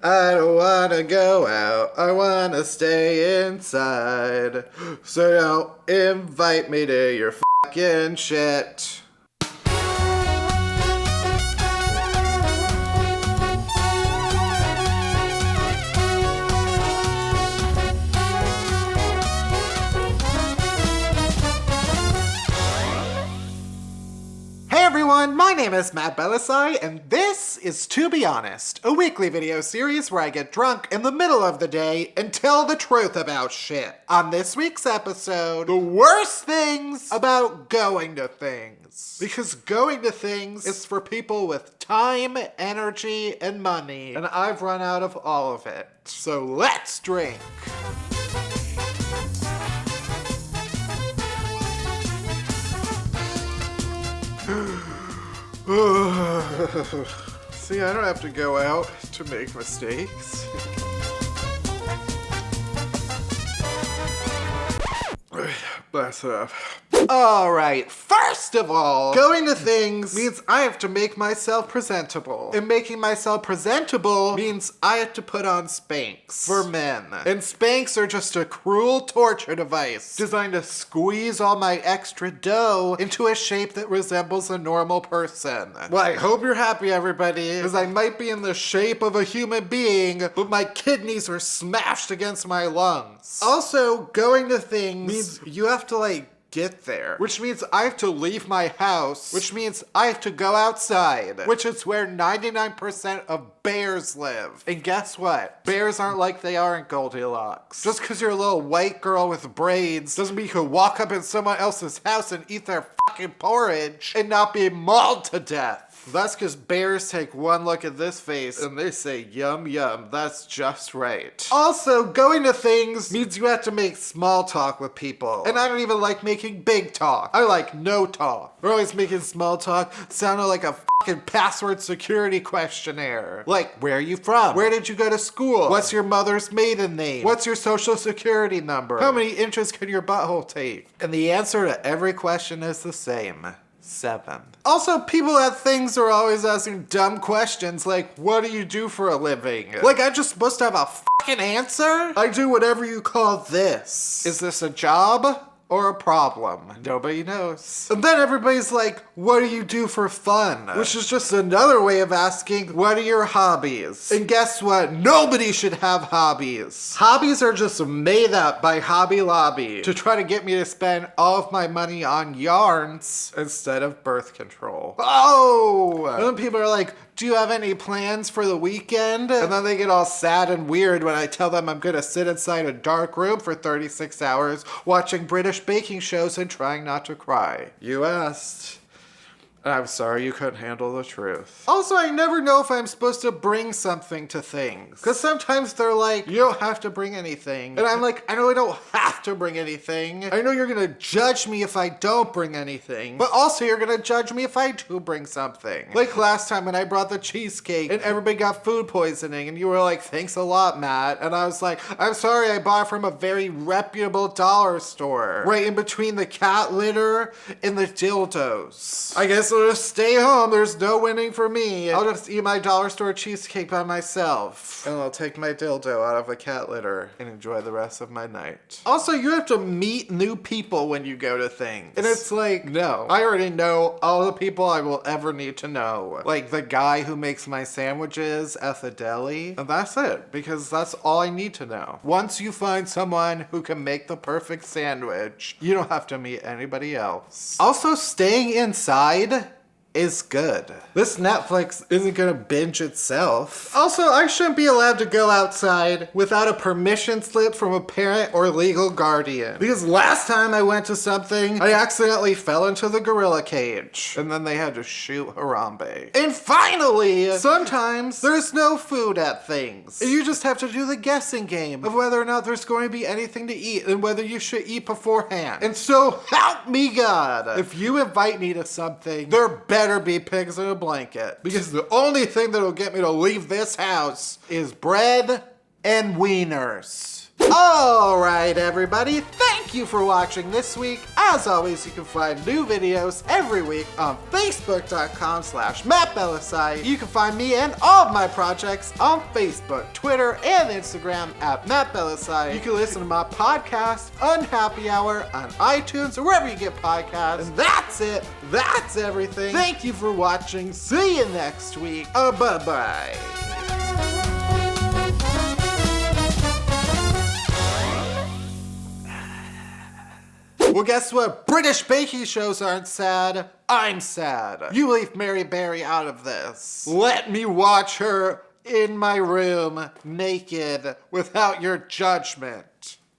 I don't wanna go out, I wanna stay inside. So don't invite me to your fucking shit. Hey everyone, my name is Matt Bellassai, and this is To Be Honest, a weekly video series where I get drunk in the middle of the day and tell the truth about shit. On this week's episode, the worst things about going to things. Because going to things is for people with time, energy, and money, and I've run out of all of it. So let's drink. See, I don't have to go out to make mistakes. Bless up. Alright, first of all, going to things means I have to make myself presentable. And making myself presentable means I have to put on Spanx for men. And Spanx are just a cruel torture device designed to squeeze all my extra dough into a shape that resembles a normal person. Well, I hope you're happy, everybody, because I might be in the shape of a human being, but my kidneys are smashed against my lungs. Also, going to things means you have to, get there. Which means I have to leave my house. Which means I have to go outside. Which is where 99% of bears live. And guess what? Bears aren't like they are in Goldilocks. Just because you're a little white girl with braids doesn't mean you can walk up in someone else's house and eat their fucking porridge and not be mauled to death. That's because bears take one look at this face and they say, yum yum, that's just right. Also, going to things means you have to make small talk with people. And I don't even like making big talk. I like no talk. We're always making small talk sounding like a fucking password security questionnaire. Like, where are you from? Where did you go to school? What's your mother's maiden name? What's your social security number? How many inches can your butthole take? And the answer to every question is the same. 7. Also, people at things are always asking dumb questions like, what do you do for a living? Like, I'm just supposed to have a fucking answer? I do whatever you call this. Is this a job? Or a problem? Nobody knows. And then everybody's like, what do you do for fun? Which is just another way of asking, what are your hobbies? And guess what? Nobody should have hobbies. Hobbies are just made up by Hobby Lobby to try to get me to spend all of my money on yarns instead of birth control. Oh! And then people are like, do you have any plans for the weekend? And then they get all sad and weird when I tell them I'm gonna sit inside a dark room for 36 hours watching British baking shows and trying not to cry. You asked. I'm sorry you couldn't handle the truth. Also, I never know if I'm supposed to bring something to things. Because sometimes they're like, you don't have to bring anything. And I'm like, I know I don't have to bring anything. I know you're gonna judge me if I don't bring anything. But also you're gonna judge me if I do bring something. Like last time when I brought the cheesecake and everybody got food poisoning and you were like, thanks a lot, Matt. And I was like, I'm sorry, I bought it from a very reputable dollar store. Right in between the cat litter and the dildos. I guess I'll just stay home. There's no winning for me. I'll just eat my dollar store cheesecake by myself. And I'll take my dildo out of a cat litter and enjoy the rest of my night. Also, you have to meet new people when you go to things. And it's like, no. I already know all the people I will ever need to know. Like the guy who makes my sandwiches at the deli. And that's it. Because that's all I need to know. Once you find someone who can make the perfect sandwich, you don't have to meet anybody else. Also, staying inside is good. This Netflix isn't gonna binge itself. Also, I shouldn't be allowed to go outside without a permission slip from a parent or legal guardian. Because last time I went to something, I accidentally fell into the gorilla cage. And then they had to shoot Harambe. And finally, sometimes there's no food at things. And you just have to do the guessing game of whether or not there's going to be anything to eat and whether you should eat beforehand. And so, help me God, if you invite me to something, there better be pigs in a blanket. Because the only thing that'll get me to leave this house is bread and wieners. Alright everybody, thank you for watching this week. As always, you can find new videos every week on facebook.com/Matt Bellassai. You can find me and all of my projects on Facebook, Twitter, and Instagram at Matt Bellassai. You can listen to my podcast, Unhappy Hour, on iTunes or wherever you get podcasts. And that's it. That's everything. Thank you for watching. See you next week. Bye-bye. Well, guess what? British baking shows aren't sad. I'm sad. You leave Mary Berry out of this. Let me watch her in my room, naked, without your judgment.